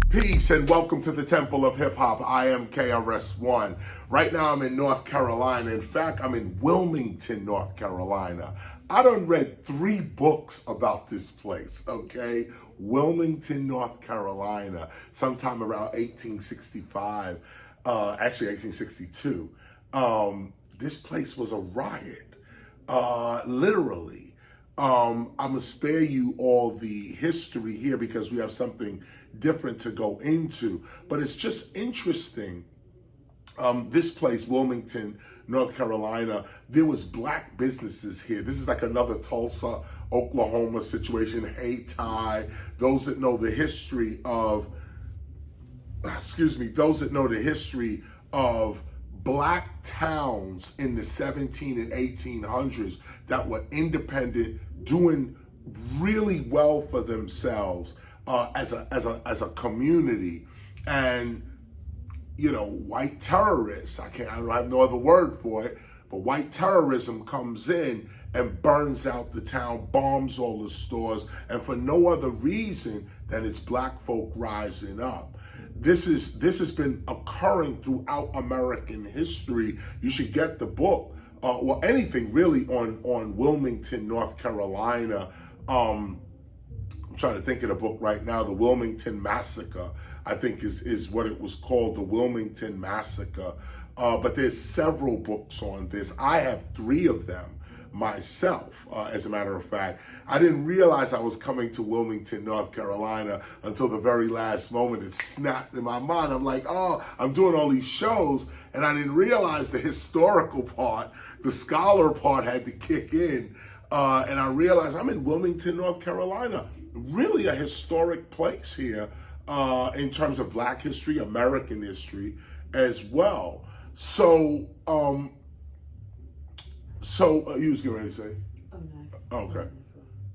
Peace and welcome to the Temple of Hip Hop. I am KRS-ONE. Right now I'm in North Carolina. In fact, I'm in Wilmington, North Carolina. I done read 3 books about this place, okay? Wilmington, North Carolina, sometime around 1865, actually 1862. This place was a riot, literally. I'm gonna spare you all the history here because we have something different to go into, but it's just interesting. This place, Wilmington, North Carolina, there was black businesses here. This is like another Tulsa, Oklahoma situation, Hayti. Those that know the history of, those that know the history of black towns in the 17 and 1800s that were independent, doing really well for themselves as a community. And you know, white terrorists, I don't have no other word for it, but white terrorism comes in and burns out the town, bombs all the stores, and for no other reason than it's black folk rising up. This has been occurring throughout American history. You should get the book, or anything really on Wilmington, North Carolina. I'm trying to think of the book right now, the Wilmington Massacre, I think is what it was called, the Wilmington Massacre. But there's several books on this. I have 3 of them myself, as a matter of fact. I didn't realize I was coming to Wilmington, North Carolina until the very last moment. It snapped in my mind. I'm like, oh, I'm doing all these shows, and I didn't realize the historical part, the scholar part had to kick in. And I realized I'm in Wilmington, North Carolina. Really a historic place here in terms of black history, American history as well. So, you was getting ready to say? Oh, no. Okay.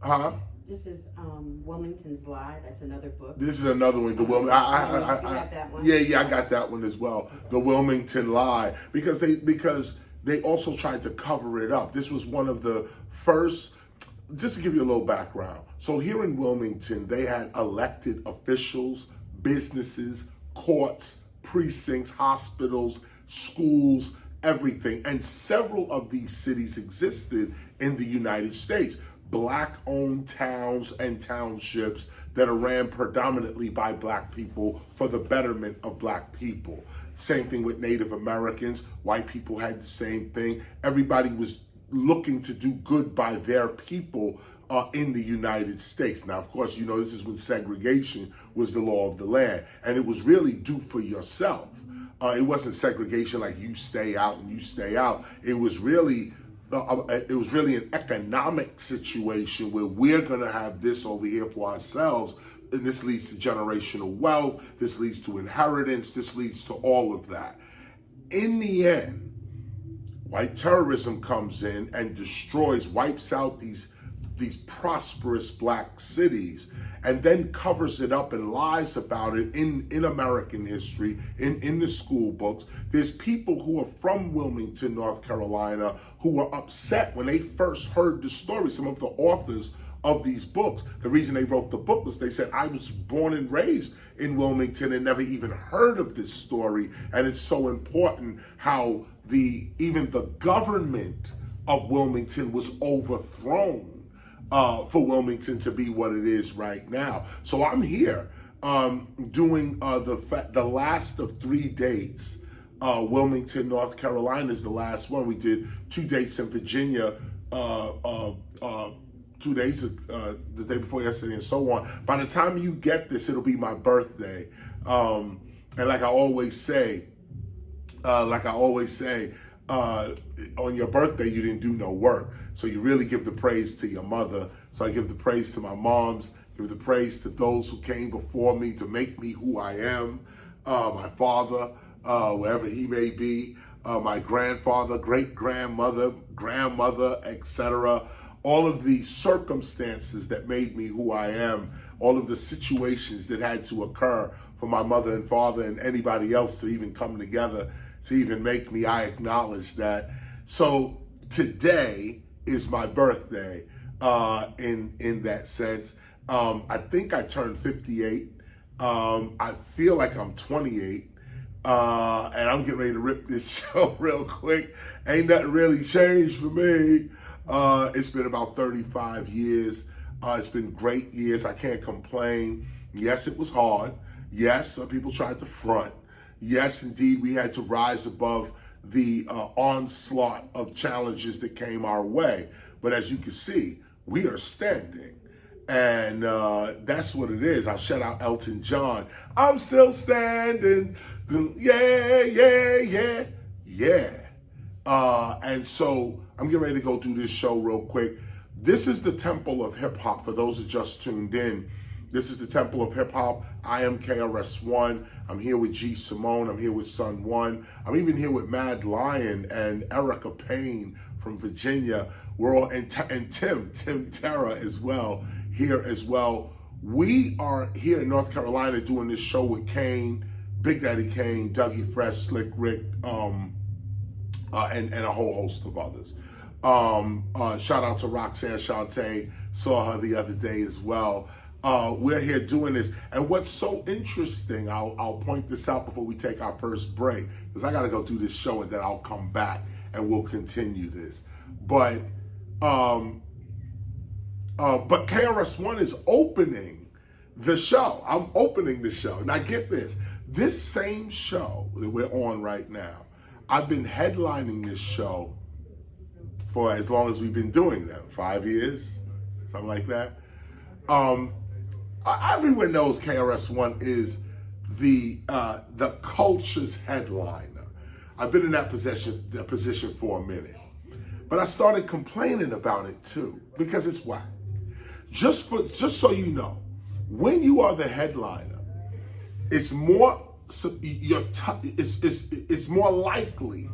Huh? This is Wilmington's Lie. That's another book. This is another one. The Wilmington. You got that one? Yeah, I got that one as well. The Wilmington Lie, because they also tried to cover it up. This was one of the first. Just to give you a little background. So here in Wilmington, they had elected officials, businesses, courts, precincts, hospitals, schools, everything. And several of these cities existed in the United States. Black-owned towns and townships that are ran predominantly by black people for the betterment of black people. Same thing with Native Americans. White people had the same thing. Everybody was looking to do good by their people in the United States. Now, of course, you know, this is when segregation was the law of the land, and it was really do for yourself. It wasn't segregation like you stay out and you stay out. It was really an economic situation where we're going to have this over here for ourselves, and this leads to generational wealth, this leads to inheritance, this leads to all of that. In the end, white terrorism comes in and destroys, wipes out these prosperous black cities, and then covers it up and lies about it in American history, in the school books. There's people who are from Wilmington, North Carolina, who were upset when they first heard the story. Some of the authors of these books, the reason they wrote the book was they said, I was born and raised in Wilmington and never even heard of this story. And it's so important how even the government of Wilmington was overthrown for Wilmington to be what it is right now. So I'm here doing the last of 3 dates. Wilmington, North Carolina is the last one. We did 2 dates in Virginia 2 days, the day before yesterday, and so on. By the time you get this, it'll be my birthday. And like I always say, on your birthday, you didn't do no work. So you really give the praise to your mother. So I give the praise to my moms, give the praise to those who came before me to make me who I am. My father, wherever he may be, my grandfather, great-grandmother, grandmother, etc. All of the circumstances that made me who I am, all of the situations that had to occur for my mother and father and anybody else to even come together to even make me, I acknowledge that. So today is my birthday in that sense. I think I turned 58 I feel like I'm 28, and I'm getting ready to rip this show real quick. Ain't nothing really changed for me. It's been about 35 years. It's been great years. I can't complain. Yes, it was hard. Yes, some people tried to front. Yes, indeed, we had to rise above the onslaught of challenges that came our way. But as you can see, we are standing. And that's what it is. I'll shout out Elton John. I'm still standing. Yeah, yeah, yeah, yeah. And so I'm getting ready to go do this show real quick. This is the Temple of Hip Hop. For those who just tuned in, this is the Temple of Hip Hop. I am KRS-ONE. I'm here with G Simone. I'm here with Sun One. I'm even here with Mad Lion and Erica Payne from Virginia. We're all and Tim Terra as well. Here as well. We are here in North Carolina doing this show with Kane, Big Daddy Kane, Dougie Fresh, Slick Rick, and a whole host of others. Shout out to Roxanne Shante, saw her the other day as well. We're here doing this, and what's so interesting, I'll point this out before we take our first break, because I gotta go do this show and then I'll come back and we'll continue this. But KRS-ONE is opening the show. I'm opening the show. Now get this. This same show that we're on right now, I've been headlining this show for as long as we've been doing them. 5 years, something like that. Everyone knows KRS-ONE is the culture's headliner. I've been in that position for a minute. But I started complaining about it too, because it's whack. Just so you know, when you are the headliner, it's more likely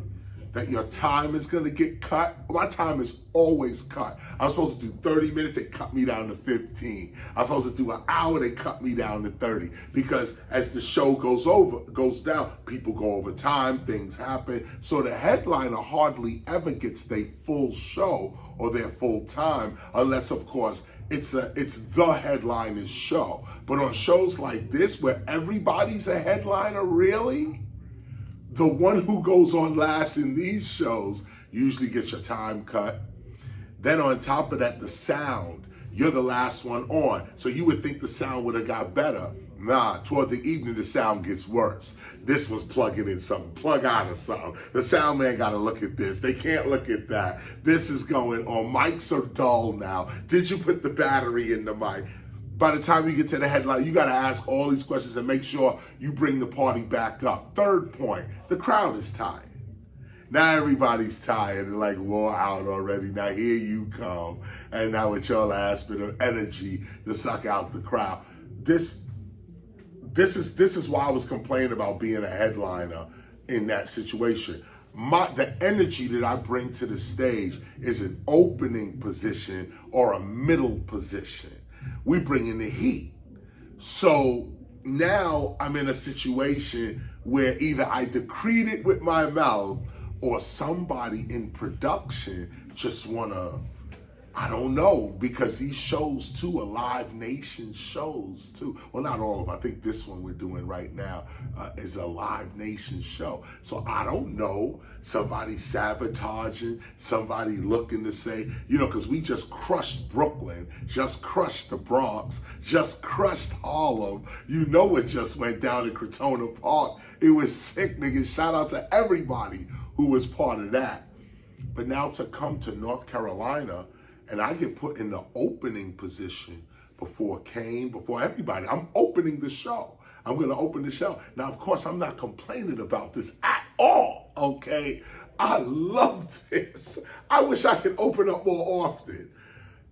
that your time is going to get cut. My time is always cut. I'm supposed to do 30 minutes, they cut me down to 15. I'm supposed to do an hour, they cut me down to 30. Because as the show goes down, people go over time, things happen. So the headliner hardly ever gets their full show or their full time, unless of course it's the headliner's show. But on shows like this, where everybody's a headliner, really? The one who goes on last in these shows usually gets your time cut. Then on top of that, the sound, you're the last one on. So you would think the sound would have got better. Nah, toward the evening, the sound gets worse. This was plugging in something, plug out of something. The sound man got to look at this. They can't look at that. This is going on. Mics are dull now. Did you put the battery in the mic? By the time you get to the headline, you got to ask all these questions and make sure you bring the party back up. Third point, the crowd is tired. Now everybody's tired and like wore out already. Now here you come, and now with your last bit of energy to suck out the crowd. This is why I was complaining about being a headliner in that situation. The energy that I bring to the stage is an opening position or a middle position. We bring in the heat. So now I'm in a situation where either I decreed it with my mouth or somebody in production just wanna, I don't know, because these shows too are Live Nation shows too. Well, not all of them. I think this one we're doing right now is a Live Nation show. So I don't know, somebody sabotaging, somebody looking to say, because we just crushed Brooklyn, just crushed the Bronx, just crushed Harlem. What just went down in Crotona Park. It was sick, nigga. Shout out to everybody who was part of that. But now to come to North Carolina, and I get put in the opening position before Kane, before everybody. I'm opening the show. I'm going to open the show. Now, of course, I'm not complaining about this at all, okay? I love this. I wish I could open up more often.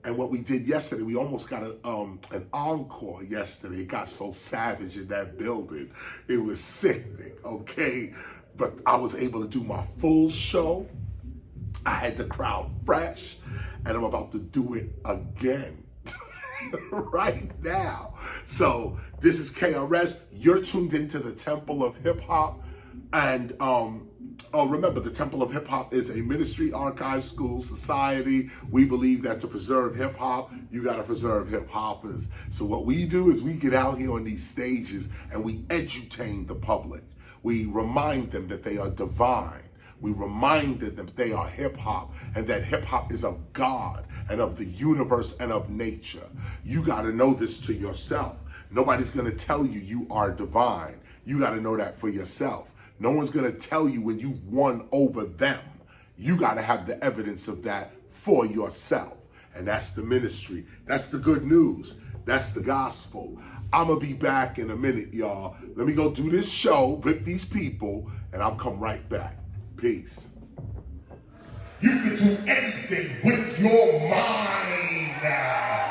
And what we did yesterday, we almost got an encore yesterday. It got so savage in that building. It was sickening, okay? But I was able to do my full show. I had the crowd fresh, and I'm about to do it again right now. So this is KRS. You're tuned into the Temple of Hip Hop, and Oh, remember, the Temple of Hip Hop is a ministry, archive, school, society. We believe that to preserve hip hop, you got to preserve hip hoppers. So what we do is we get out here on these stages and we edutain the public. We remind them that they are divine. We remind them that they are hip hop and that hip hop is of God and of the universe and of nature. You got to know this to yourself. Nobody's going to tell you you are divine. You got to know that for yourself. No one's going to tell you when you've won over them. You got to have the evidence of that for yourself. And that's the ministry. That's the good news. That's the gospel. I'm going to be back in a minute, y'all. Let me go do this show, rip these people, and I'll come right back. Peace. You can do anything with your mind now.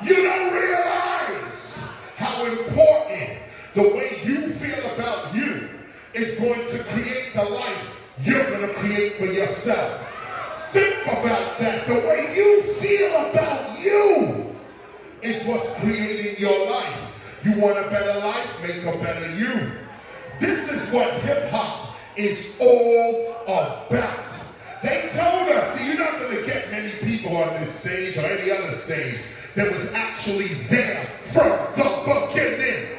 You don't realize how important the way you feel about you is going to create the life you're going to create for yourself. Think about that. The way you feel about you is what's creating your life. You want a better life? Make a better you. This is what hip-hop is all about. They told us, see, you're not going to get many people on this stage or any other stage that was actually there from the beginning.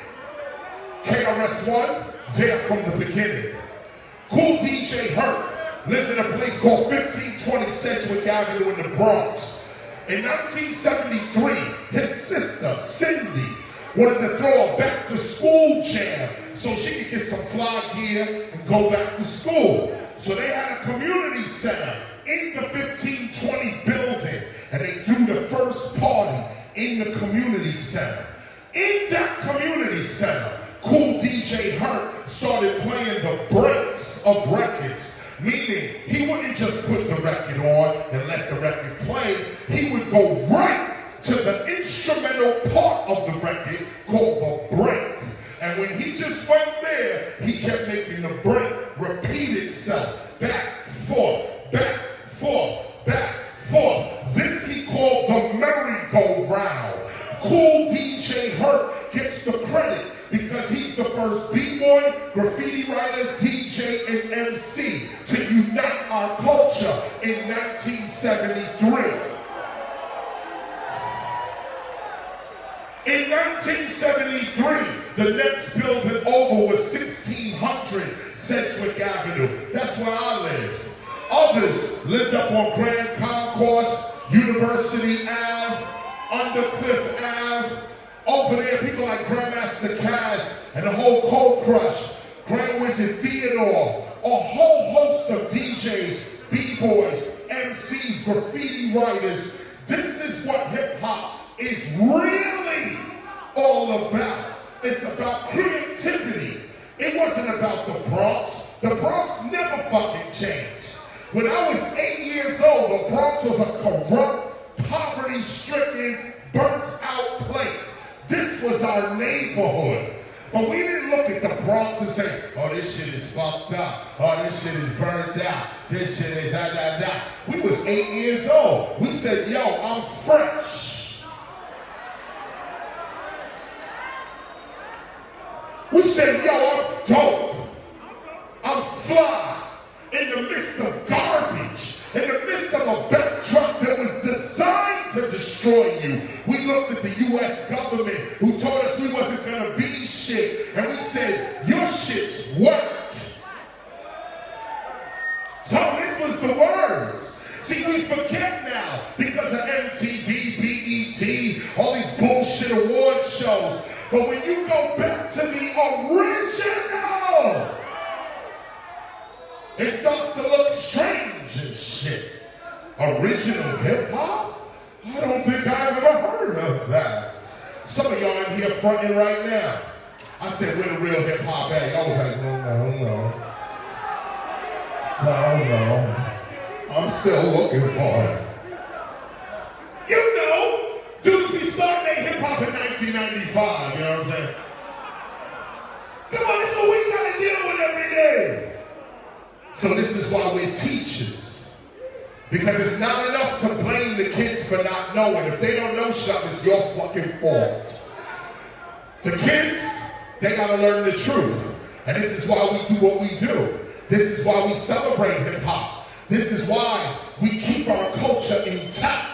KRS-ONE, there from the beginning. Cool DJ Herc lived in a place called 1520 Sedgwick Avenue in the Bronx. In 1973, his sister, Cindy, wanted to throw a back-to-school jam so she could get some fly gear and go back to school. So they had a community center in the 1520 building, and they threw the first party in the community center. In that community center, Cool DJ Herc started playing the breaks of records, meaning he wouldn't just put the record on and let the record play. He would go right to the instrumental part of the record called the break. And when he just went there, he kept making the break repeat itself. Back, forth, back, forth, back, forth. This he called the merry-go-round. Cool DJ Herc gets the credit because he's the first b-boy, graffiti writer, DJ, and MC to unite our culture in 1973. In 1973, the next building over was 1600 Sedgwick Avenue. That's where I lived. Others lived up on Grand Concourse, University Ave, Undercliff Ave. Over there, people like Grandmaster Caz and the whole Cold Crush, Grand Wizard Theodore, a whole host of DJs, B-boys, MCs, graffiti writers. This is what hip-hop is really all about. It's about creativity. It wasn't about the Bronx. The Bronx never fucking changed. When I was 8 years old, the Bronx was a corrupt, poverty-stricken, burnt-out place. This was our neighborhood. But we didn't look at the Bronx and say, oh, this shit is fucked up. Oh, this shit is burnt out. This shit is da-da-da. We was 8 years old. We said, yo, I'm fresh. We said, yo, I'm dope. I'm fly. In the midst of garbage. In the midst of a backdrop that was designed to destroy you. We looked at the U.S. government who told us we wasn't going to be shit. And we said, your shit's whack. So this was the words. See, we forget now because of MTV, BET, all these bullshit award shows. But when you go back to the original, it starts to look strange and shit. Original hip-hop? I don't think I've ever heard of that. Some of y'all in here fronting right now. I said, where the real hip-hop at? Y'all was like, no. I'm still looking for it. You know, dudes be starting their hip-hop in 1995, you know what I'm saying? Come on, this is what we gotta deal with every day. So this is why we're teachers. Because it's not enough to blame the kids for not knowing. If they don't know something, it's your fucking fault. The kids, they gotta learn the truth. And this is why we do what we do. This is why we celebrate hip-hop. This is why we keep our culture intact.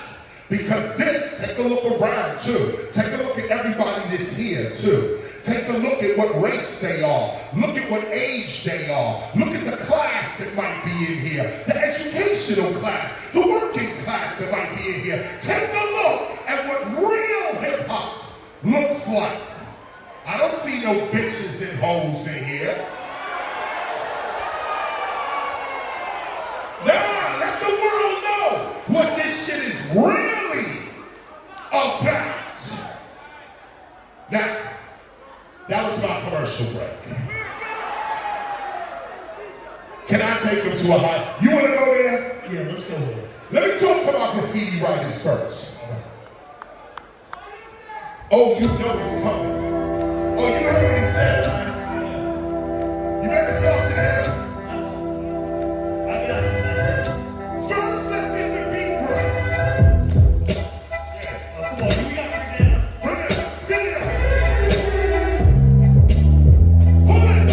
Because this, take a look around too. Take a look at everybody that's here too. Take a look at what race they are. Look at what age they are. Look at the class that might be in here. The educational class. The working class that might be in here. Take a look at what real hip-hop looks like. I don't see no bitches and hoes in here. Nah, let the world know what this shit is really about. Now, that was my commercial break. Can I take him to a high? You want to go there? Yeah, let's go there. Let me talk to my graffiti writers first. Oh, you know it's coming. Oh, you heard what he said, man. You better talk to him. I got it. First, let's get the beat right. Oh, come on, we got to bring it up. Bring it up, spin it up. Pull it.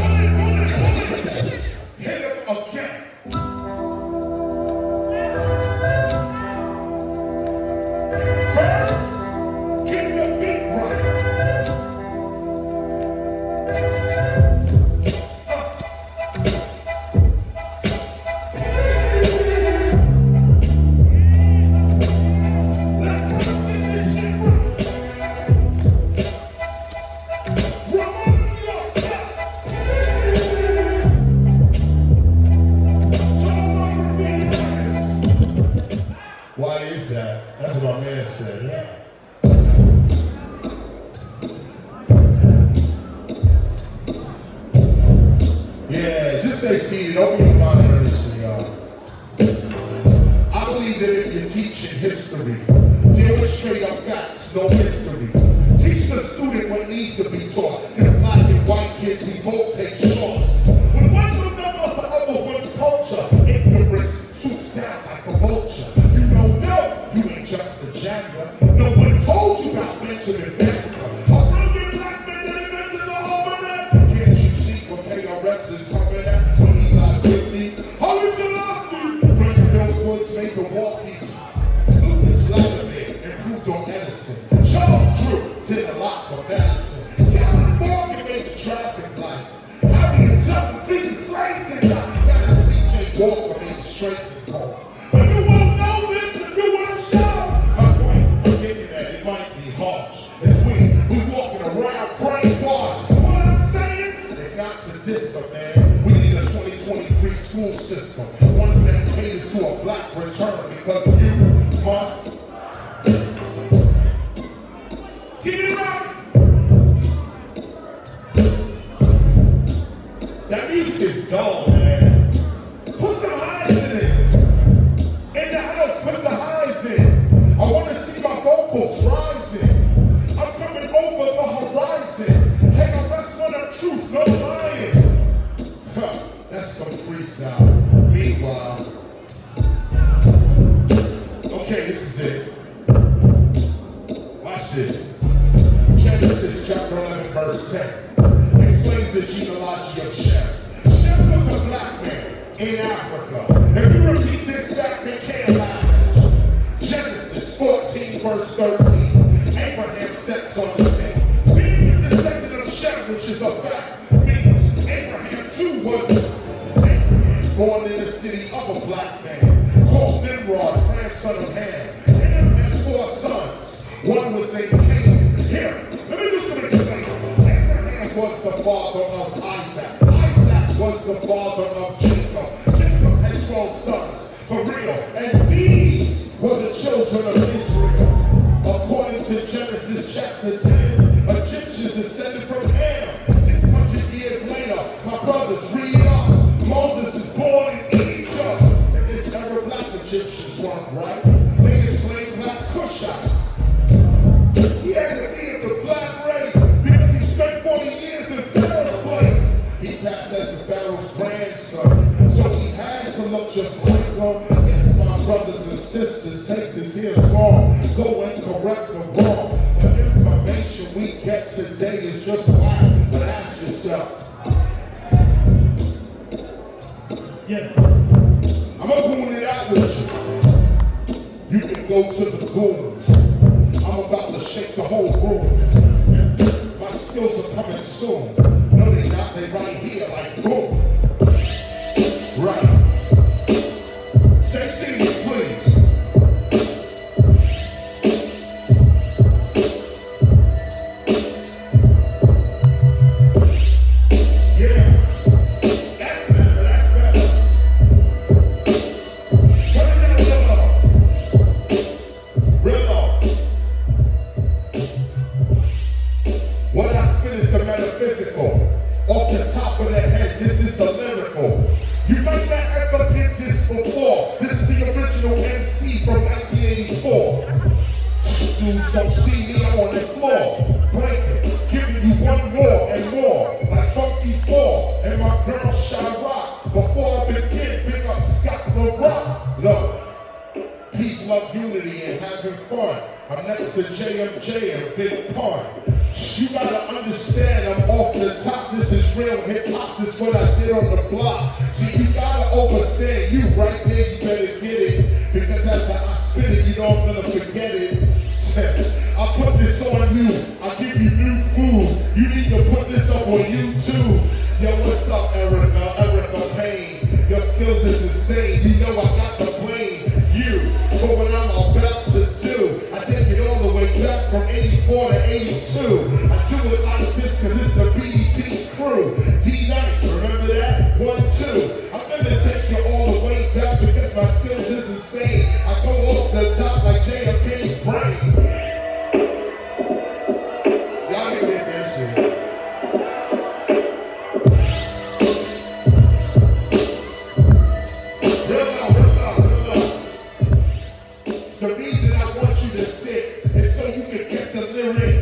Hit him again. First, get the beat right. Why is that? That's what my man said. Yeah, just stay seated. Open your mind and listen, y'all. I believe that if you're teaching history, deal with straight up facts, no mystery. Teach the student what needs to be taught. Because black and white kids, we both take shorts. When one remember for other one's culture, ignorance swoops down like a vulture. You don't know, you ain't just a janitor. No one told you about Benjamin Franklin. A brilliant black man that invented the almanac. Can't you see what KRS is coming at? When he got Whitney, Holy Selassie. Granville Woods made the walkies. Lucas Lattimore improved on Edison. Charles Drew did a lot for medicine. Calvin Morgan made the traffic light. Harriet Tubman freaking slaves and got C.J. Walker made the straight and cold. But you won't know this if you want to show. My point, I'm getting that it might be harsh. It's we walking around brainwashed. What I'm saying? It's not to diss a man. We need a 2023 school system. One that caters to a black return because you must get it right. That music is dull, man. Put some highs in it. In the house, put the highs in. I want to see my vocals rising. I'm coming over the horizon. KRS-ONE of truth, no lying. Huh, that's some freestyle. Meanwhile, okay, this is it. Watch this. Genesis chapter 11, verse 10. Explains the genealogy of Shem. Shem was a black man in Africa. If you repeat this back, they can't laugh at you. Genesis 14, verse 13. Abraham steps on the scene. Being a descendant of Shem, which is a fact, means Abraham too was Abraham, born in the city of a black man, called Nimrod, grandson of Ham. Ham had 4 sons. One was named Cain. Here, let me do some explaining. Abraham was the father of Isaac. Isaac was the father of Jacob. Jacob had 12 sons, for real. And these were the children of Israel. According to Genesis chapter 10, Egyptians descended from Ham. 600 years later, my brothers, read up. Moses is born in Egypt. And this era black Egyptians weren't right. They enslaved black Cushites. He had to be of the black race because he spent 40 years in Pharaoh's place. He passed as the Pharaoh's grandson, so he had to look just like him. Yes, my brothers and sisters, take this here song, go and correct the wrong. The information we get today is just whack, but ask yourself, Yeah. I'm gonna point it out with you. You can go to the goons. I'm about to shake the whole room. My skills are coming soon. No, they not. They right here, like boom. Right. Stay seated, please. Yeah. That's better. That's better. Turn it down real low. Real low. What I spit is the metaphysical. Off the top of the head, this is the lyrical. You might not ever get this before. This is the original MC from 1984. Dudes don't see me, I'm on the floor. Breaking, giving you one more and more. Like Funky 4 and my girl Shy Rock. Before I begin, pick up Scott LaRock. Look, peace, love, unity, and having fun. I'm next to JMJ and Big Pun. You gotta understand, I'm off the top. This is real hip hop. This is what I did on the block. See, you gotta understand. You right there, you better get it. Because after I spit it, you know I'm gonna forget it. I put this on you. I give you new food. You need to put this up on YouTube. Yo, what's up, Erica? Erica Payne. Your skills is insane. You know I got to blame you for what I'm about to do. I take it all the way back from 84 to 82. I do it like this because it's the BDP crew. D-Nice, remember that? 1, 2. I'm gonna take you all the way back because my skills is insane. I go off the top like JFK's brain. Y'all can get that shit. The reason I want you to sit is so you can get the lyric.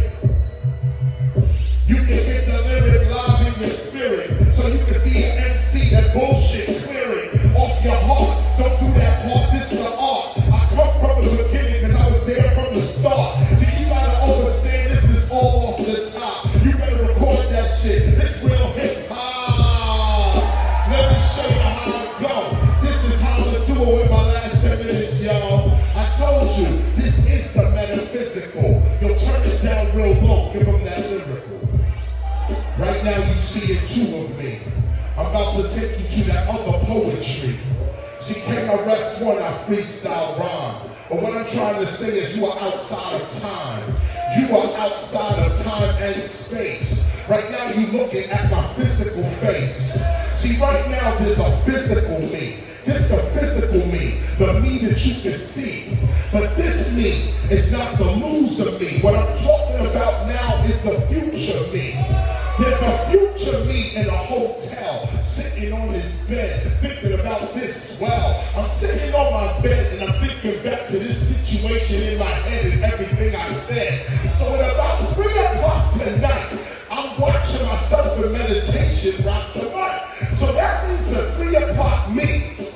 You can get the lyric live in your spirit. So you can see an MC, that bullshit clearing off your heart. Don't do that part, this is the art. I come from the beginning because I was there from the start. See, you gotta understand this is all off the top. You better record that shit. It's real hip hop. Let me show you how it go. This is how to do it with my last 10 minutes, y'all. I told you, this is the metaphysical. You'll turn it down real low, give them that lyrical. Right now you see it two of me. I'm about to take you to that other poetry. See, KRS-ONE, I freestyle rhyme. But what I'm trying to say is you are outside of time. You are outside of time and space. Right now you're looking at my physical face. See, right now there's a physical me. This is the physical me, the me that you can see. But this me is not the loser me. What I'm talking about now is the future me. There's a future me in a hotel, sitting on his bed, thinking about this swell. I'm sitting on my bed and I'm thinking back to this situation in my head and everything I said. So at about 3 o'clock tonight, I'm watching myself in meditation rock the mic. So that means the 3 o'clock me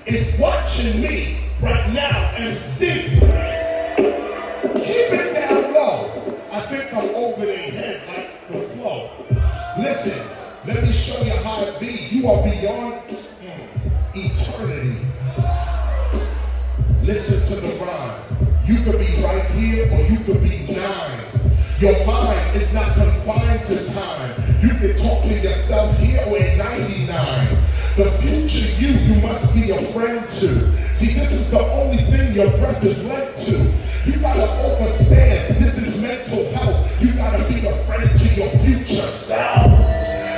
is watching me right now and see. Keep it down low. I think I'm over their head like the flow. Listen, let me show you how it be. You are beyond eternity. Listen to the rhyme. You could be right here or you could be 9. Your mind is not confined to time. You can talk to yourself here or at 99. The future you must be a friend to. See, this is the only thing your breath is led to. You gotta understand, this is mental health. You gotta be a friend to your future self.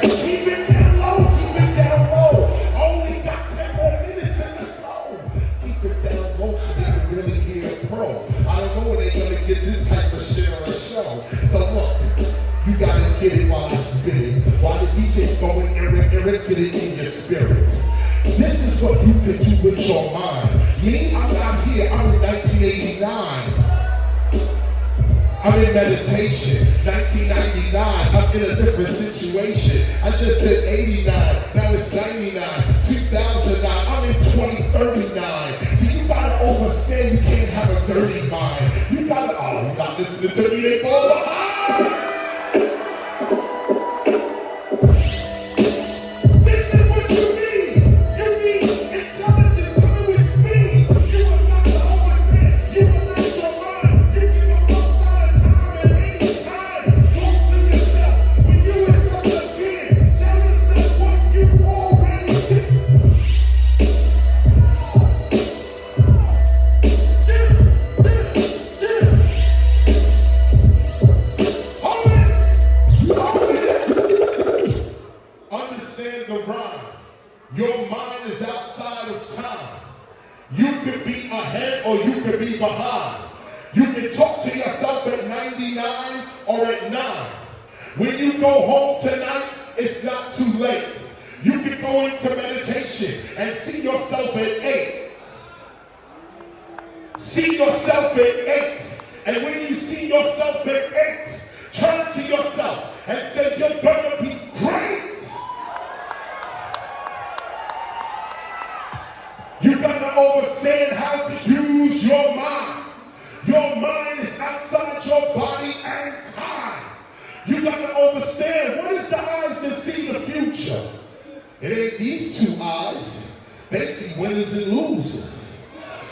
Keep it down low, keep it down low. Only got 10 more minutes in the flow. Keep it down low so they can really hear it pro. I don't know when they're gonna get this type of shit on a show. So look, you gotta get it while I spit it. While the DJ's going, Eric, get it in your spirit. This is what you can do with your mind. Me, I'm not here, I'm in 1989. I'm in meditation. 1999, I'm in a different situation. I just said 89, now it's 99. 2009, I'm in 2039. See, you gotta understand you can't have a dirty mind. You gotta, oh, you're not listening to me, they fall behind. This is what you need. You need Your mind is outside of time. You could be ahead or you could be behind. You can talk to yourself at 99 or at 9. When you go home tonight, it's not too late. You can go into meditation and see yourself at 8. See yourself at 8. And when you see yourself at 8, turn to yourself and say, you're going to be great. You got to understand how to use your mind. Your mind is outside your body and time. You got to understand, what is the eyes that see the future? It ain't these two eyes. They see winners and losers.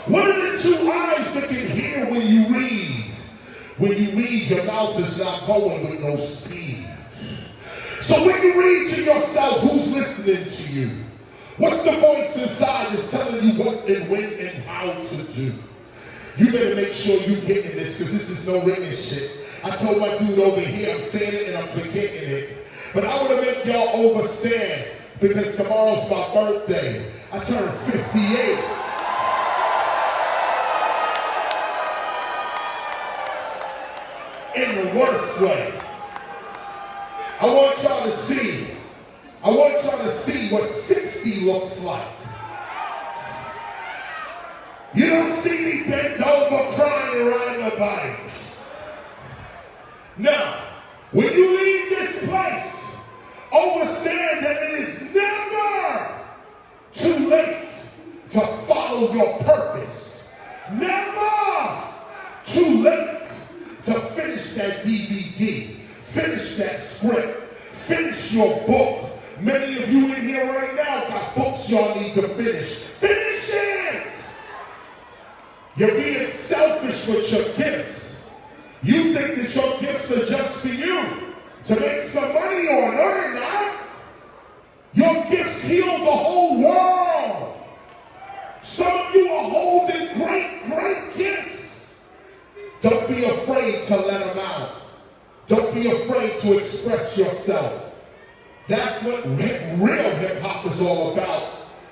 What are the two eyes that can hear when you read? When you read, your mouth is not going with no speed. So when you read to yourself, who's listening to you? What's the voice inside that's telling you what and when and how to do? You better make sure you're getting this, because this is no written shit. I told my dude over here, I'm saying it and I'm forgetting it. But I want to make y'all understand, because tomorrow's my birthday. I turned 58. In the worst way. I want y'all to see. I want y'all to see what 60 looks like. You don't see me bent over crying around the bike. Now, when you leave this place, understand that it is never too late to follow your purpose. Never too late to finish that DVD, finish that script, finish your book. Many of you in here right now got books y'all need to finish. Finish it! You're being selfish with your gifts. You think that your gifts are just for you to make some money on. No, they're not. Your gifts heal the whole world. Some of you are holding great, great gifts. Don't be afraid to let them out. Don't be afraid to express yourself. That's what real hip-hop is all about.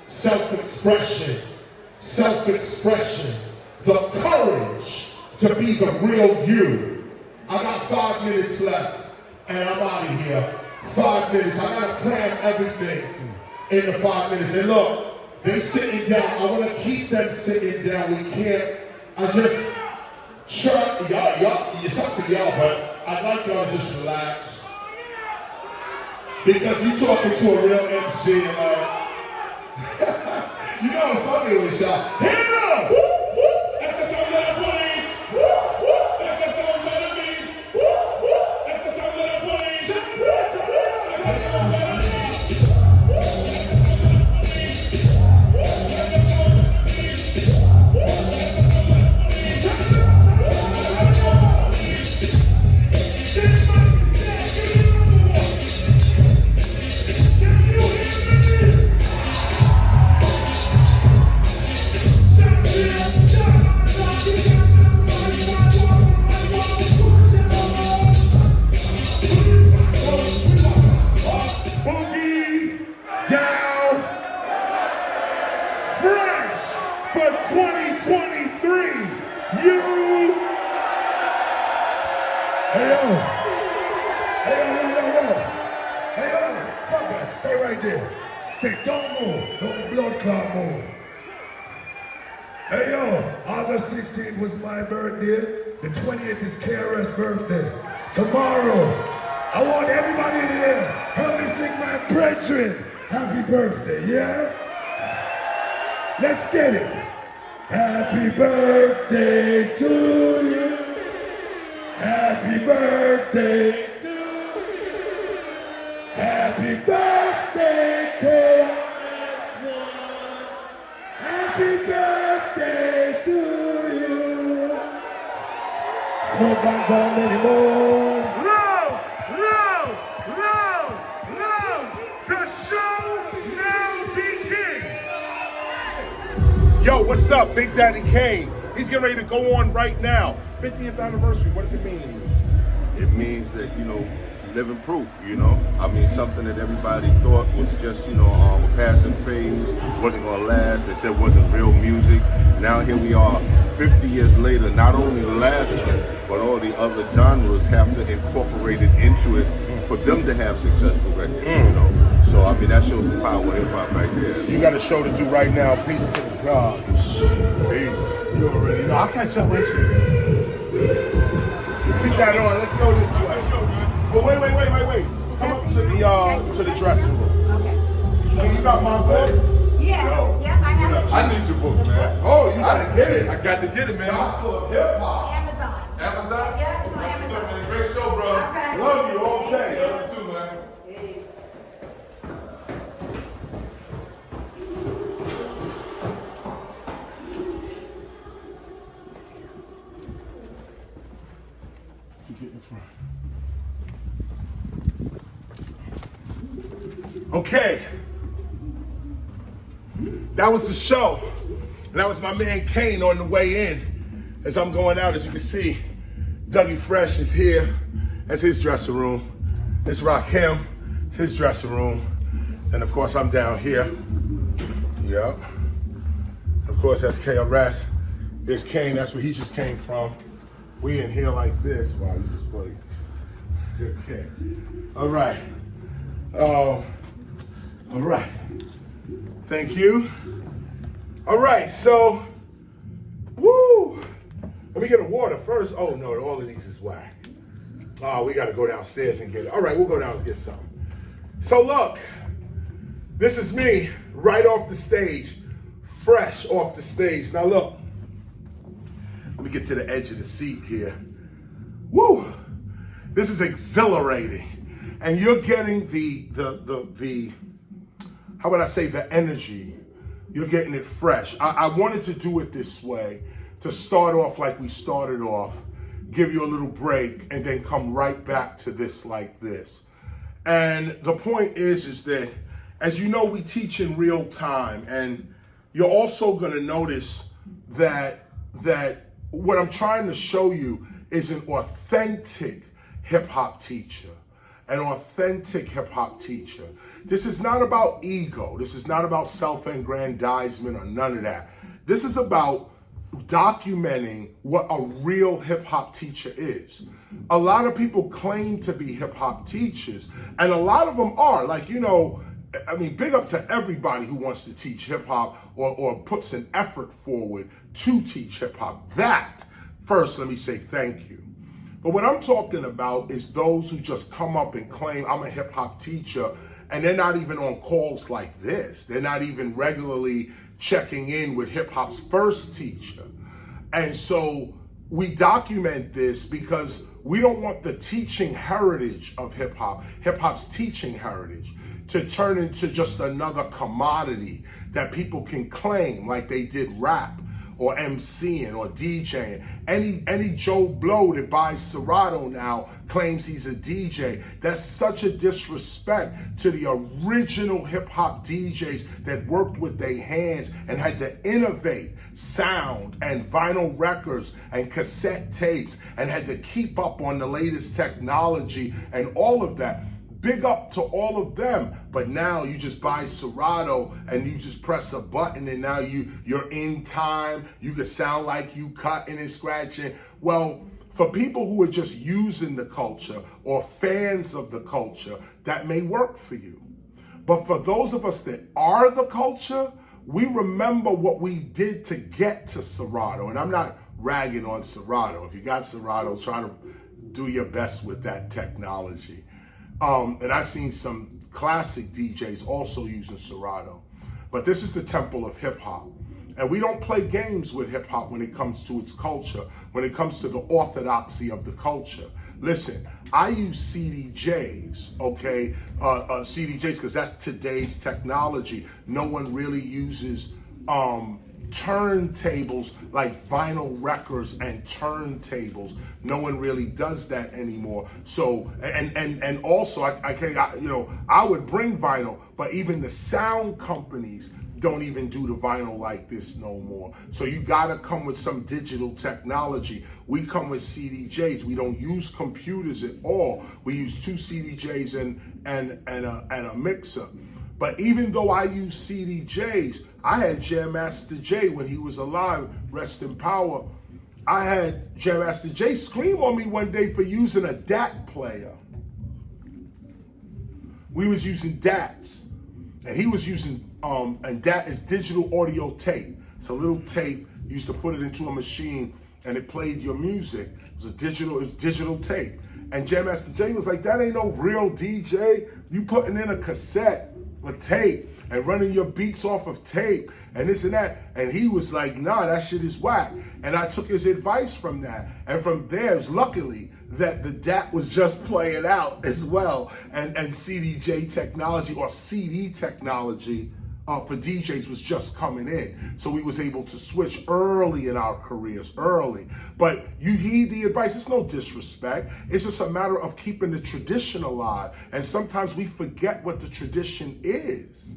Self-expression. Self-expression. The courage to be the real you. I got 5 minutes left, and I'm out of here. 5 minutes. I gotta cram everything in the 5 minutes. And look, they're sitting down. I want to keep them sitting down. We can't. I just try. Y'all, it's up to y'all, but I'd like y'all to just relax. Because you talking to a real MC and you know I'm fucking with y'all. Hero! That's the sound of the police! That's the sound of the beast! That's the sound of the police! That's the sound of the beast! Don't move. Don't blood clot move. Hey yo, August 16th was my birthday. The 20th is KRS' birthday. Tomorrow, I want everybody in here, help me sing my brethren happy birthday, yeah? Let's get it. Happy birthday to you. Happy birthday to you. Happy birthday to you. Happy birthday to you. Smoke guns on anymore. Roll. The show now begins. Yo, what's up? Big Daddy Kane. He's getting ready to go on right now. 50th anniversary. What does it mean to you? It means that, you know, living proof, you know. I mean, something that everybody thought was just, you know, a passing phase, wasn't gonna last. They said it wasn't real music. Now here we are, 50 years later, not only lasting, but all the other genres have to incorporate it into it for them to have successful records, you know. So, I mean, that shows the power of hip-hop right there. You got a show to do right now. Peace to the God. Peace. You already know. I'll catch up with you. Keep that on. Let's go this way. But wait. Come up to the dressing room. Okay. So you got my book? Yeah, yeah, I have it. I need your book, man. Oh, you gotta get it. I got to get it, man. Gospel of hip hop. Amazon. Amazon? Yeah, it's on What's Amazon. up, man? Great show, bro. All right. Love you all day. Love you too, man. You get in front. Okay. That was the show. And that was my man Kane on the way in. As I'm going out, as you can see, Dougie Fresh is here. That's his dressing room. It's Rakim. It's his dressing room. And of course, I'm down here. Yep. Of course, that's KRS. There's Kane. That's where he just came from. We in here like this. Wow, you just wait. Okay. All right. All right. Thank you. All right, so, woo. Let me get a water first. Oh no, all of these is whack. Oh, we gotta go downstairs and get it. All right, we'll go down and get some. So look, this is me right off the stage, fresh off the stage. Now look, let me get to the edge of the seat here. Woo, this is exhilarating. And you're getting the how would I say, the energy. You're getting it fresh. I wanted to do it this way, to start off like we started off, give you a little break, and then come right back to this like this. And the point is that, as you know, we teach in real time, and you're also gonna notice that what I'm trying to show you is an authentic hip hop teacher. An authentic hip hop teacher. This is not about ego. This is not about self-aggrandizement or none of that. This is about documenting what a real hip hop teacher is. A lot of people claim to be hip hop teachers, and a lot of them are. Like, you know, I mean, big up to everybody who wants to teach hip hop or puts an effort forward to teach hip hop. That, first, let me say thank you. But what I'm talking about is those who just come up and claim I'm a hip hop teacher, and they're not even on calls like this. They're not even regularly checking in with hip hop's first teacher. And so we document this because we don't want the teaching heritage of hip hop's teaching heritage, to turn into just another commodity that people can claim like they did rap or MCing or DJing. Any Joe Blow that buys Serato now claims he's a DJ. That's such a disrespect to the original hip hop DJs that worked with their hands and had to innovate sound and vinyl records and cassette tapes and had to keep up on the latest technology and all of that. Big up to all of them. But now you just buy Serato and you just press a button and now you're in time. You can sound like you cutting and scratching. Well, for people who are just using the culture or fans of the culture, that may work for you. But for those of us that are the culture, we remember what we did to get to Serato. And I'm not ragging on Serato. If you got Serato, try to do your best with that technology. And I've seen some classic DJs also using Serato. But this is the temple of hip hop. And we don't play games with hip hop when it comes to its culture, when it comes to the orthodoxy of the culture. Listen, I use CDJs, okay? CDJs, because that's today's technology. No one really uses turntables like vinyl records and turntables. No one really does that anymore. So, and also, I would bring vinyl, but even the sound companies don't even do the vinyl like this no more. So you gotta come with some digital technology. we come with CDJs. We don't use computers at all. We use 2 CDJs and a mixer. But even though I use CDJs, I had Jam Master Jay when he was alive, rest in power. I had Jam Master Jay scream on me one day for using a DAT player. We was using DATs, and he was using, and DAT is digital audio tape. It's a little tape, you used to put it into a machine, and it played your music. It was digital tape. And Jam Master Jay was like, that ain't no real DJ. You putting in a cassette, a tape, and running your beats off of tape, and this and that. And he was like, nah, that shit is whack. And I took his advice from that. And from there, it was luckily that the DAT was just playing out as well. And CDJ technology or CD technology for DJs was just coming in. So we was able to switch early in our careers, early. But you heed the advice, it's no disrespect. It's just a matter of keeping the tradition alive. And sometimes we forget what the tradition is.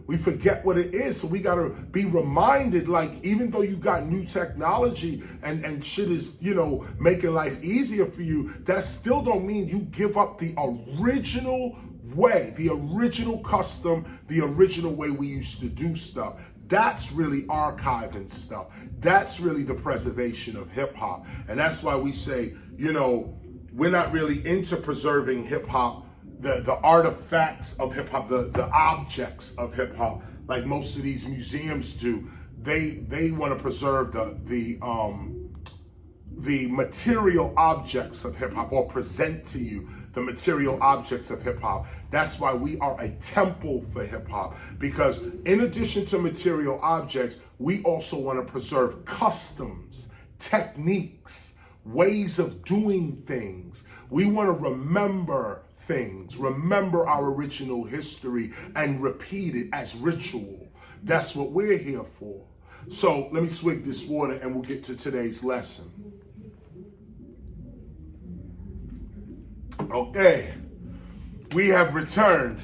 We forget what it is. So we gotta be reminded, like, even though you got new technology and shit is, you know, making life easier for you, that still don't mean you give up the original way, the original custom, the original way we used to do stuff. That's really archiving stuff. That's really the preservation of hip hop. And that's why we say, you know, we're not really into preserving hip hop, the artifacts of hip hop, the objects of hip hop, like most of these museums do. They want to preserve the material objects of hip hop, or present to you the material objects of hip hop. That's why we are a temple for hip hop, because in addition to material objects, we also want to preserve customs, techniques, ways of doing things. We want to remember things, remember our original history, and repeat it as ritual. That's what we're here for. So let me swig this water and we'll get to today's lesson. Okay, we have returned.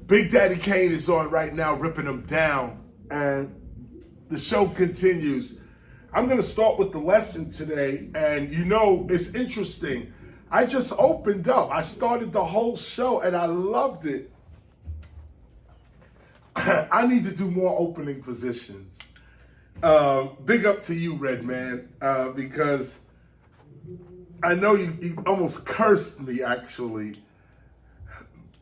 Big Daddy Kane is on right now, ripping them down, and the show continues. I'm gonna start with the lesson today, and you know, it's interesting. I just opened up. I started the whole show and I loved it. I need to do more opening positions. Big up to you, Red Man, because I know you almost cursed me, actually,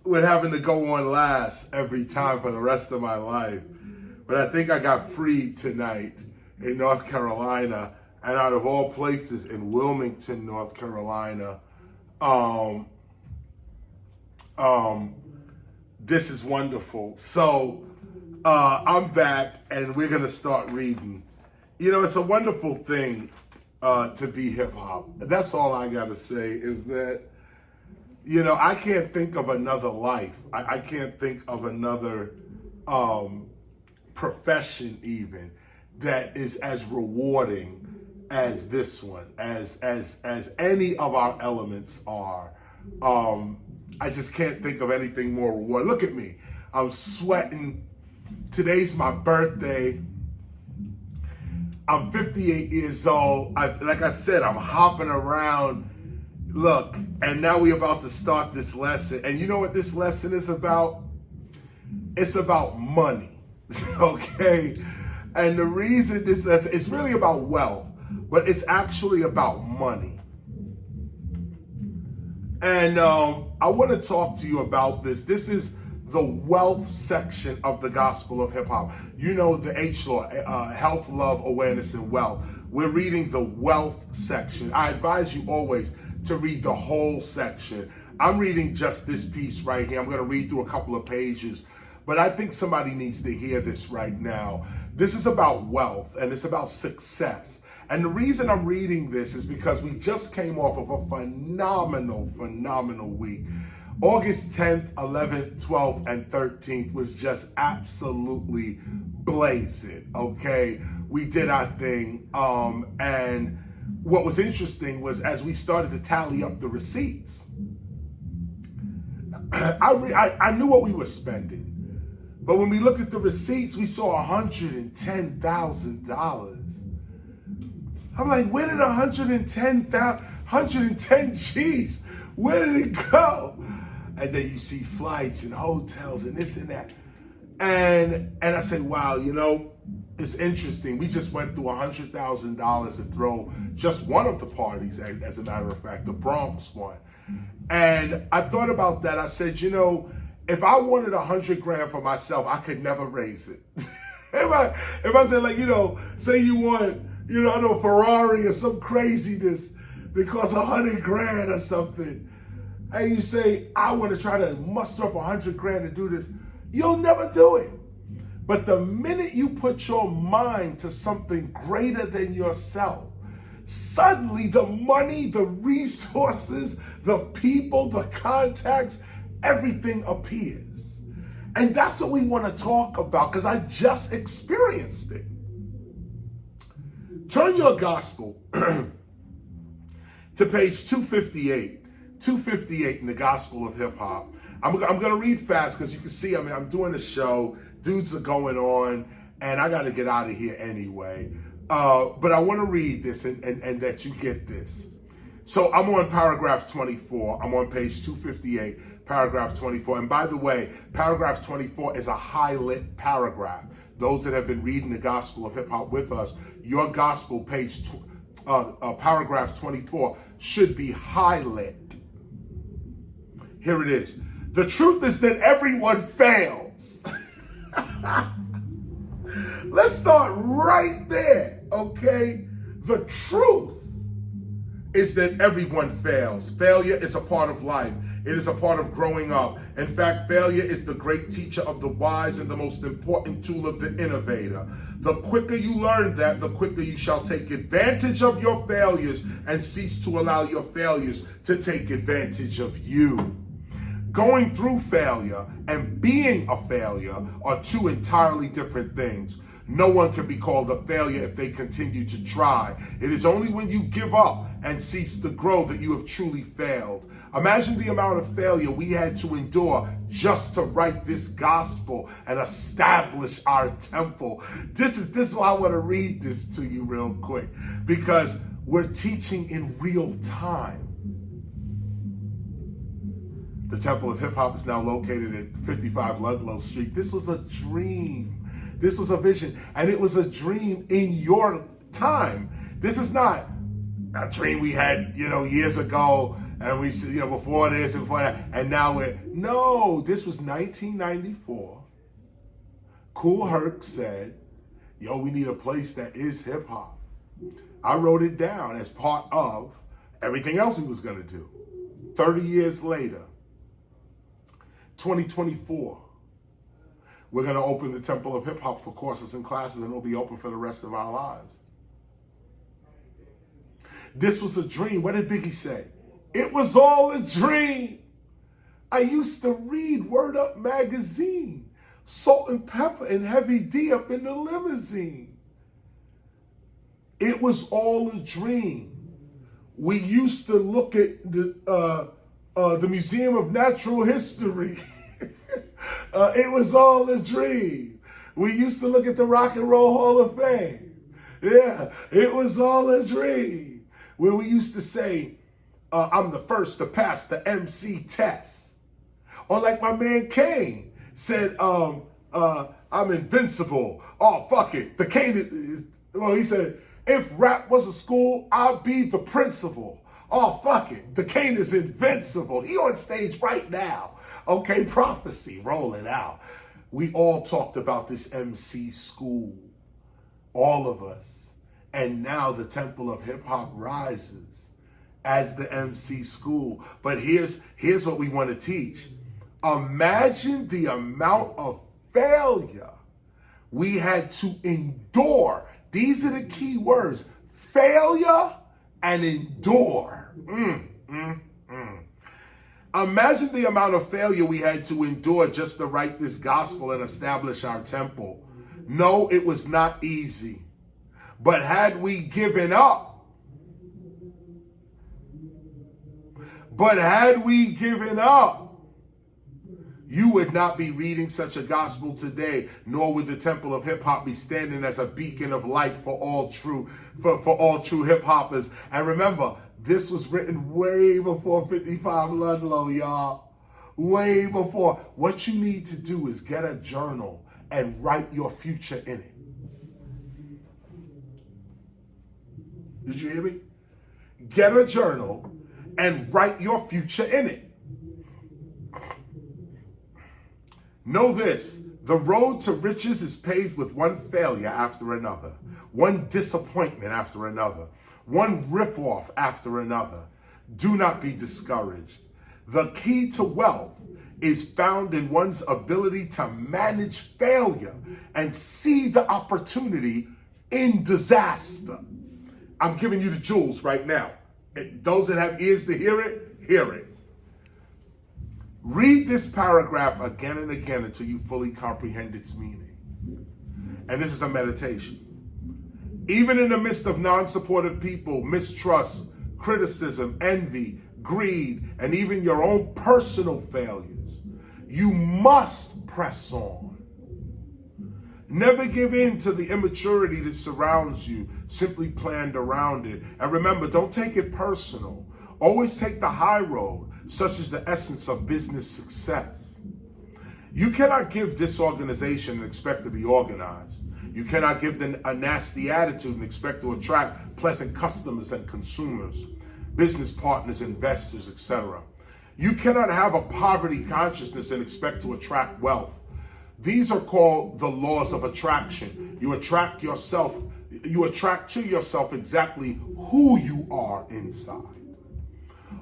with having to go on last every time for the rest of my life. But I think I got freed tonight in North Carolina, and out of all places, in Wilmington, North Carolina. This is wonderful. So I'm back, and we're gonna start reading. You know, it's a wonderful thing to be hip hop. That's all I gotta say, is that, you know, I can't think of another life. I can't think of another profession even that is as rewarding as this one, as any of our elements are. I just can't think of anything more rewarding. Look at me, I'm sweating. Today's my birthday. I'm 58 years old. Like I said, I'm hopping around. Look, and now we're about to start this lesson. And you know what this lesson is about? It's about money, okay? And the reason this lesson, it's really about wealth, but it's actually about money. And I want to talk to you about this. This is the wealth section of the Gospel of Hip Hop. You know the H-Law, Health, Love, Awareness, and Wealth. We're reading the wealth section. I advise you always to read the whole section. I'm reading just this piece right here. I'm going to read through a couple of pages, but I think somebody needs to hear this right now. This is about wealth, and it's about success. And the reason I'm reading this is because we just came off of a phenomenal week. August 10th, 11th, 12th, and 13th was just absolutely blazing, okay? We did our thing, and what was interesting was as we started to tally up the receipts, I knew what we were spending. But when we looked at the receipts, we saw $110,000. I'm like, where did 110 G's, where did it go? And then you see flights and hotels and this and that. And I say, wow, you know, it's interesting. We just went through $100,000 to throw just one of the parties, as a matter of fact, the Bronx one. And I thought about that. I said, you know, if I wanted 100 grand for myself, I could never raise it. if I said, like, you know, say you want, you know, I know, Ferrari or some craziness that costs 100 grand or something, and you say, I want to try to muster up 100 grand to do this, you'll never do it. But the minute you put your mind to something greater than yourself, suddenly the money, the resources, the people, the contacts, everything appears. And that's what we want to talk about, because I just experienced it. Turn your gospel to page 258 in the Gospel of Hip Hop. I'm going to read fast because you can see, I mean, I'm doing a show, dudes are going on, and I got to get out of here anyway. But I want to read this and that you get this. So I'm on paragraph 24. I'm on page 258, paragraph 24. And by the way, paragraph 24 is a highlight paragraph. Those that have been reading the Gospel of Hip Hop with us, your gospel paragraph 24 should be highlight. Here it is. The truth is that everyone fails. Let's start right there, okay? The truth is that everyone fails. Failure is a part of life. It is a part of growing up. In fact, failure is the great teacher of the wise and the most important tool of the innovator. The quicker you learn that, the quicker you shall take advantage of your failures and cease to allow your failures to take advantage of you. Going through failure and being a failure are two entirely different things. No one can be called a failure if they continue to try. It is only when you give up and cease to grow that you have truly failed. Imagine the amount of failure we had to endure just to write this gospel and establish our temple. This is why I want to read this to you real quick, because we're teaching in real time. The Temple of Hip Hop is now located at 55 Ludlow Street. This was a dream. This was a vision, and it was a dream in your time. This is not a dream we had, you know, years ago, and we, you know, before this and before that, and now no, this was 1994. Kool Herc said, yo, we need a place that is hip hop. I wrote it down as part of everything else we was gonna do. 30 years later, 2024, we're going to open the Temple of Hip Hop for courses and classes, and it'll be open for the rest of our lives. This was a dream. What did Biggie say? It was all a dream. I used to read Word Up magazine, Salt and Pepper and Heavy D up in the limousine. It was all a dream. We used to look at the Museum of Natural History. It was all a dream. We used to look at the Rock and Roll Hall of Fame. Yeah, it was all a dream. Where we used to say, I'm the first to pass the MC test. Or like my man Kane said, I'm invincible. Oh, fuck it. The Kane he said, if rap was a school, I'd be the principal. Oh, fuck it. The Kane is invincible. He on stage right now. Okay, prophecy rolling out. We all talked about this MC school. All of us. And now the Temple of Hip Hop rises as the MC school. But here's what we want to teach. Imagine the amount of failure we had to endure. These are the key words. Failure and endure. Imagine the amount of failure we had to endure just to write this gospel and establish our temple. No, it was not easy. But had we given up, You would not be reading such a gospel today, nor would the temple of hip hop be standing as a beacon of light for all true hip hoppers. And remember, this was written way before 55 Ludlow, y'all. Way before. What you need to do is get a journal and write your future in it. Did you hear me? Get a journal and write your future in it. Know this, the road to riches is paved with one failure after another, one disappointment after another, one ripoff after another. Do not be discouraged. The key to wealth is found in one's ability to manage failure and see the opportunity in disaster. I'm giving you the jewels right now. Those that have ears to hear it, hear it. Read this paragraph again and again until you fully comprehend its meaning. And this is a meditation. Even in the midst of non-supportive people, mistrust, criticism, envy, greed, and even your own personal failures, you must press on. Never give in to the immaturity that surrounds you, simply planned around it. And remember, don't take it personal. Always take the high road, such as the essence of business success. You cannot give disorganization and expect to be organized. You cannot give them a nasty attitude and expect to attract pleasant customers and consumers, business partners, investors, etc. You cannot have a poverty consciousness and expect to attract wealth. These are called the laws of attraction. You attract to yourself exactly who you are inside.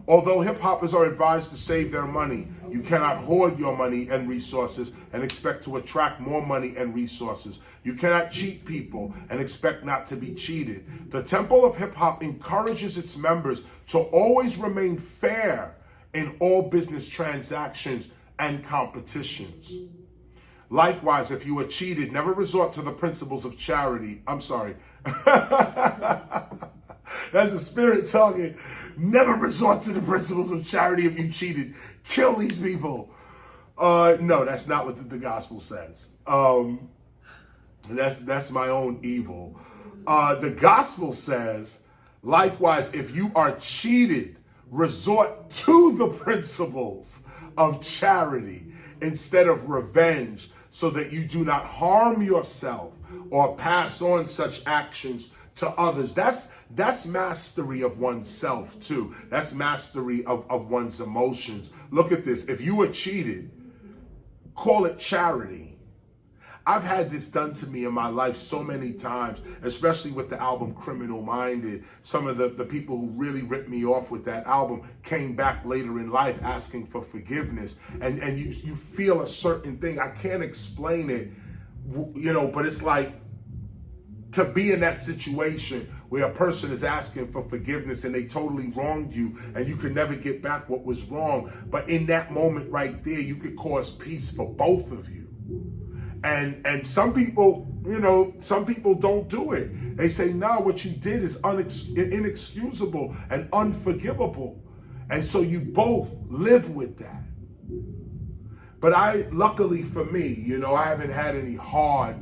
Although hip hoppers are advised to save their money, you cannot hoard your money and resources and expect to attract more money and resources. You cannot cheat people and expect not to be cheated. The Temple of Hip Hop encourages its members to always remain fair in all business transactions and competitions. Likewise, if you are cheated, never resort to the principles of charity. I'm sorry. That's the spirit talking. Never resort to the principles of charity if you cheated. Kill these people. No, that's not what the gospel says. That's my own evil. The gospel says, likewise, if you are cheated, resort to the principles of charity instead of revenge, so that you do not harm yourself or pass on such actions to others. That's mastery of oneself too. That's mastery of one's emotions. Look at this. If you were cheated, call it charity. I've had this done to me in my life so many times, especially with the album Criminal Minded. Some of the people who really ripped me off with that album came back later in life asking for forgiveness. And you feel a certain thing. I can't explain it, but it's like to be in that situation where a person is asking for forgiveness and they totally wronged you and you could never get back what was wrong. But in that moment right there, you could cause peace for both of you. And some people, some people don't do it. They say, no, what you did is inexcusable and unforgivable. And so you both live with that. But luckily for me, I haven't had any hard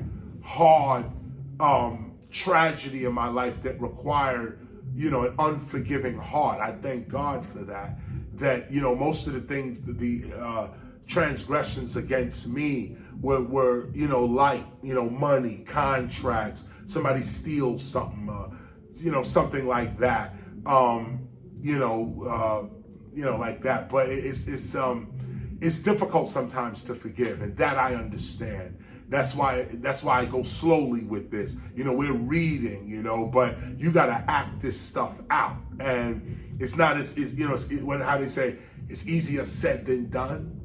tragedy in my life that required, an unforgiving heart. I thank God for that. That, most of the things, the transgressions against me were light, money, contracts, somebody steals something, something like that, like that. But it's difficult sometimes to forgive, and that I understand. That's why I go slowly with this. We're reading, but you got to act this stuff out, and it's not how they say, it's easier said than done.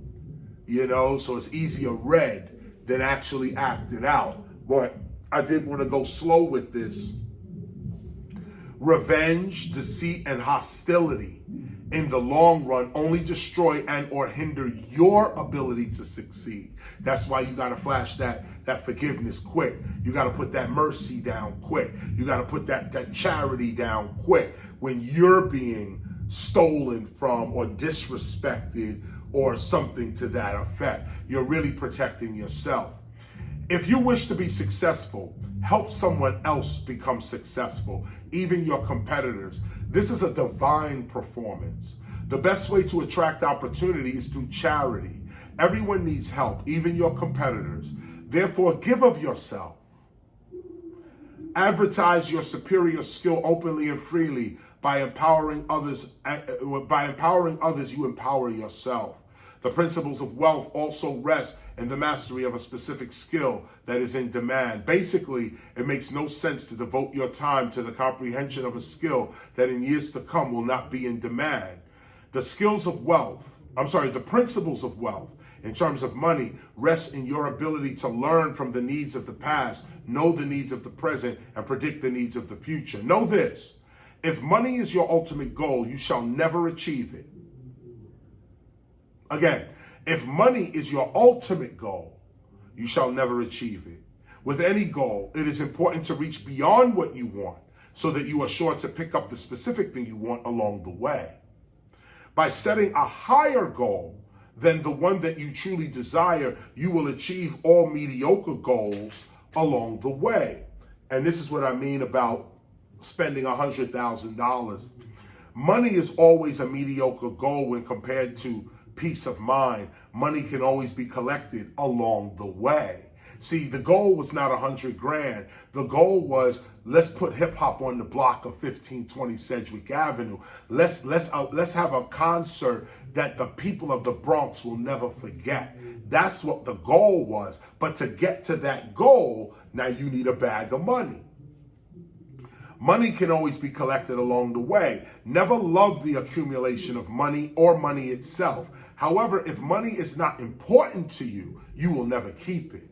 So it's easier read than actually acted out. But I did want to go slow with this. Revenge, deceit, and hostility in the long run only destroy and or hinder your ability to succeed. That's why you got to flash that forgiveness quick. You got to put that mercy down quick. You got to put that charity down quick when you're being stolen from or disrespected or something to that effect. You're really protecting yourself. If you wish to be successful, help someone else become successful, even your competitors. This is a divine performance. The best way to attract opportunity is through charity. Everyone needs help, even your competitors. Therefore, give of yourself. Advertise your superior skill openly and freely. By empowering others, you empower yourself. The principles of wealth also rest in the mastery of a specific skill that is in demand. Basically, it makes no sense to devote your time to the comprehension of a skill that in years to come will not be in demand. The principles of wealth, in terms of money, rest in your ability to learn from the needs of the past, know the needs of the present, and predict the needs of the future. Know this. If money is your ultimate goal, you shall never achieve it. Again, if money is your ultimate goal, you shall never achieve it. With any goal, it is important to reach beyond what you want so that you are sure to pick up the specific thing you want along the way. By setting a higher goal than the one that you truly desire, you will achieve all mediocre goals along the way. And this is what I mean about spending $100,000. Money is always a mediocre goal when compared to peace of mind. Money can always be collected along the way. See, the goal was not 100 grand. The goal was, let's put hip hop on the block of 1520 Sedgwick Avenue. Let's have a concert that the people of the Bronx will never forget. That's what the goal was. But to get to that goal, now you need a bag of money. Money can always be collected along the way. Never love the accumulation of money or money itself. However, if money is not important to you, you will never keep it.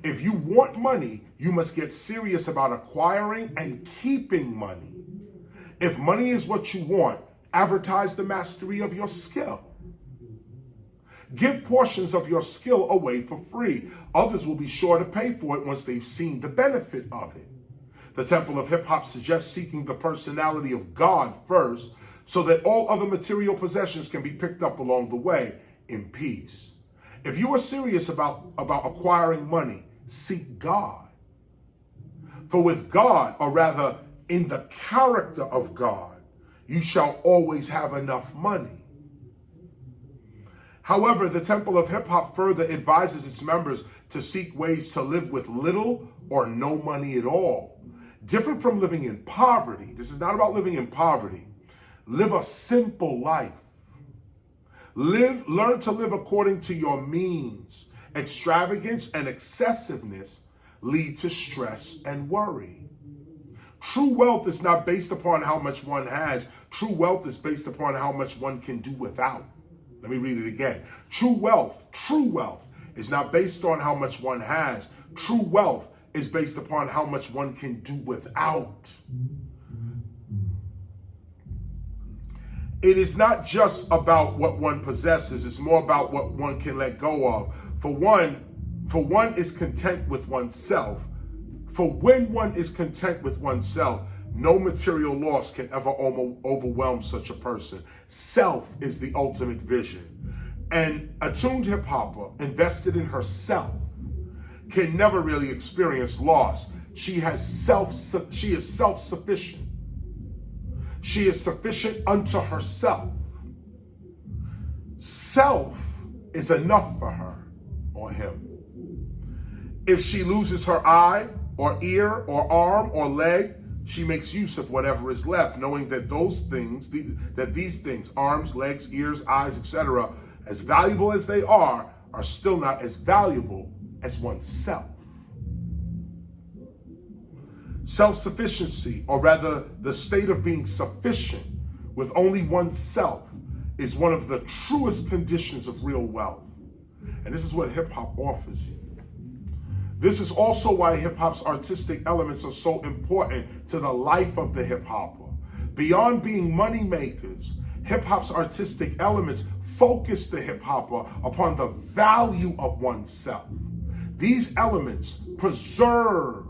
If you want money, you must get serious about acquiring and keeping money. If money is what you want, advertise the mastery of your skill. Give portions of your skill away for free. Others will be sure to pay for it once they've seen the benefit of it. The Temple of Hip Hop suggests seeking the personality of God first, so that all other material possessions can be picked up along the way in peace. If you are serious about acquiring money, seek God. For with God, or rather in the character of God, you shall always have enough money. However, the Temple of Hip Hop further advises its members to seek ways to live with little or no money at all. Different from living in poverty. This is not about living in poverty. Live a simple life. Learn to live according to your means. Extravagance and excessiveness lead to stress and worry. True wealth is not based upon how much one has. True wealth is based upon how much one can do without. Let me read it again. True wealth is not based on how much one has. True wealth is based upon how much one can do without. It is not just about what one possesses, it's more about what one can let go of. For one is content with oneself. For when one is content with oneself, no material loss can ever overwhelm such a person. Self is the ultimate vision. An attuned hip-hopper invested in herself can never really experience loss. She is self-sufficient. She is sufficient unto herself. Self is enough for her or him. If she loses her eye or ear or arm or leg, she makes use of whatever is left, knowing that these things, arms, legs, ears, eyes, etc., as valuable as they are still not as valuable as oneself. Self-sufficiency, or rather the state of being sufficient with only oneself, is one of the truest conditions of real wealth. And this is what hip-hop offers you. This is also why hip-hop's artistic elements are so important to the life of the hip-hopper. Beyond being money makers, hip-hop's artistic elements focus the hip-hopper upon the value of oneself. These elements preserve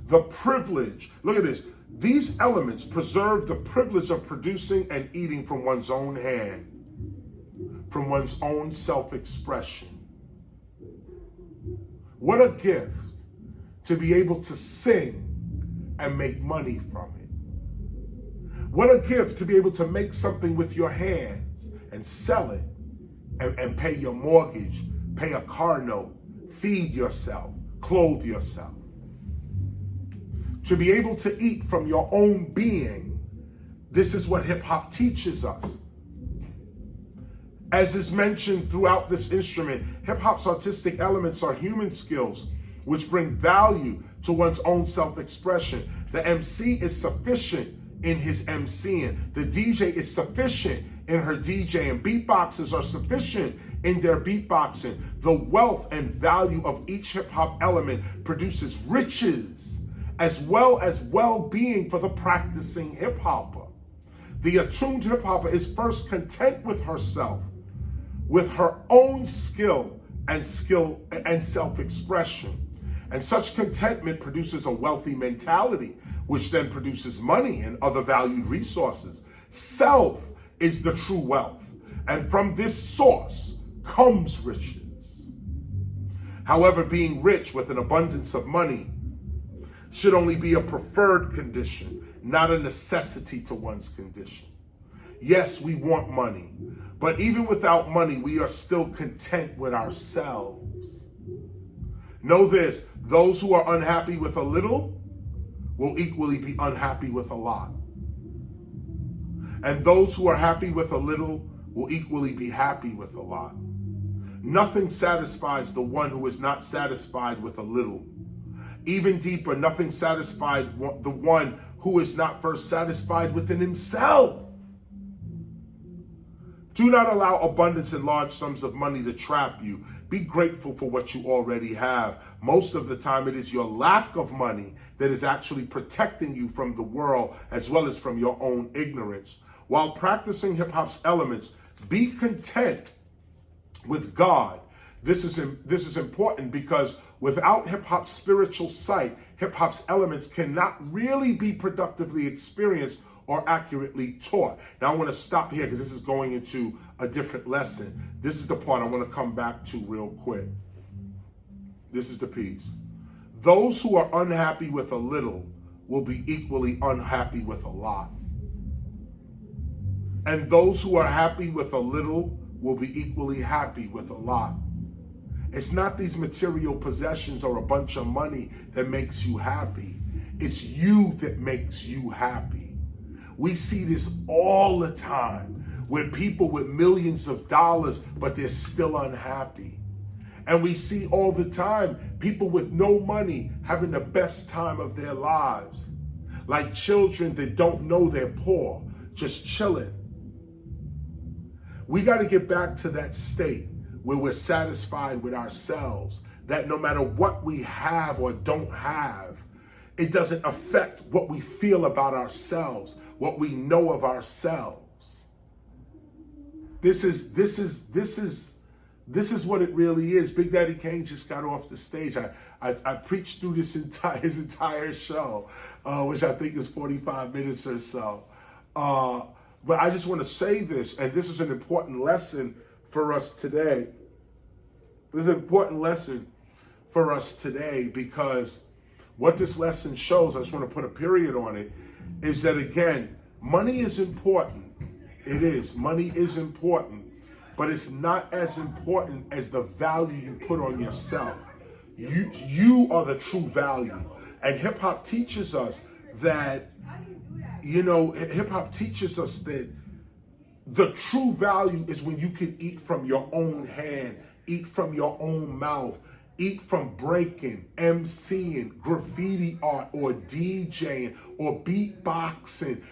the privilege. Look at this. These elements preserve the privilege of producing and eating from one's own hand. from one's own self-expression. What a gift to be able to sing and make money from it. What a gift to be able to make something with your hands and sell it and pay your mortgage, pay a car note, feed yourself, clothe yourself. To be able to eat from your own being, this is what hip hop teaches us. As is mentioned throughout this instrument, hip hop's artistic elements are human skills which bring value to one's own self-expression. The MC is sufficient in his MCing. The DJ is sufficient in her DJing. Beatboxers are sufficient in their beatboxing. The wealth and value of each hip hop element produces riches as well as well-being for the practicing hip hopper. The attuned hip hopper is first content with herself, with her own skill and self-expression. And such contentment produces a wealthy mentality, which then produces money and other valued resources. Self is the true wealth, and from this source comes riches. However, being rich with an abundance of money should only be a preferred condition, not a necessity to one's condition. Yes, we want money, but even without money, we are still content with ourselves. Know this, those who are unhappy with a little will equally be unhappy with a lot. And those who are happy with a little will equally be happy with a lot. Nothing satisfies the one who is not satisfied with a little. Even deeper, nothing satisfies the one who is not first satisfied within himself. Do not allow abundance and large sums of money to trap you. Be grateful for what you already have. Most of the time, it is your lack of money that is actually protecting you from the world as well as from your own ignorance. While practicing hip hop's elements, be content with God. This is important because without hip hop's spiritual sight, hip hop's elements cannot really be productively experienced or accurately taught. Now I want to stop here because this is going into a different lesson. This is the part I want to come back to real quick. This is the piece. Those who are unhappy with a little will be equally unhappy with a lot. And those who are happy with a little will be equally happy with a lot. It's not these material possessions or a bunch of money that makes you happy. It's you that makes you happy. We see this all the time with people with millions of dollars, but they're still unhappy. And we see all the time people with no money having the best time of their lives. Like children that don't know they're poor, just chilling. We got to get back to that state where we're satisfied with ourselves, that no matter what we have or don't have, it doesn't affect what we feel about ourselves, what we know of ourselves. This is what it really is. Big Daddy Kane just got off the stage. I preached through his entire show, which I think is 45 minutes or so. But I just want to say this, and this is an important lesson for us today. This is an important lesson for us today because what this lesson shows, I just want to put a period on it, is that again, money is important. It is. Money is important, but it's not as important as the value you put on yourself. You are the true value. And hip hop teaches us that, hip hop teaches us that the true value is when you can eat from your own hand, eat from your own mouth, eat from breaking, MCing, graffiti art, or DJing, or beatboxing.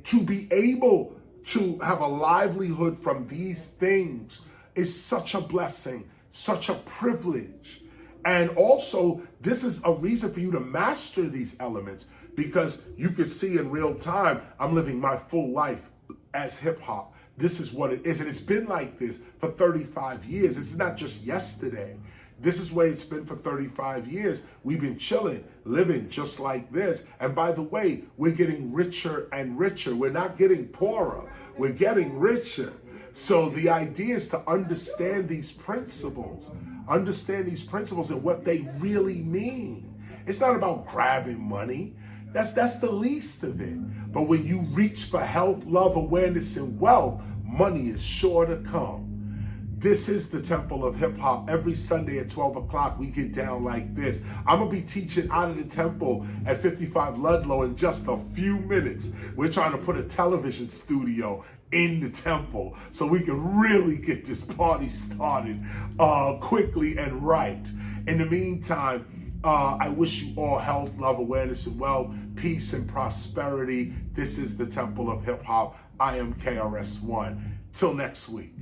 To be able to have a livelihood from these things is such a blessing, such a privilege. And also, this is a reason for you to master these elements because you could see in real time, I'm living my full life as hip hop. This is what it is. And it's been like this for 35 years. It's not just yesterday. This is where it's been for 35 years. We've been chilling, living just like this. And by the way, we're getting richer and richer. We're not getting poorer. We're getting richer. So the idea is to understand these principles and what they really mean. It's not about grabbing money. That's the least of it. But when you reach for health, love, awareness, and wealth, money is sure to come. This is the Temple of Hip Hop. Every Sunday at 12 o'clock, we get down like this. I'm going to be teaching out of the temple at 55 Ludlow in just a few minutes. We're trying to put a television studio in the temple so we can really get this party started quickly and right. In the meantime, I wish you all health, love, awareness, and wealth, peace, and prosperity. This is the Temple of Hip Hop. I am KRS-ONE. Till next week.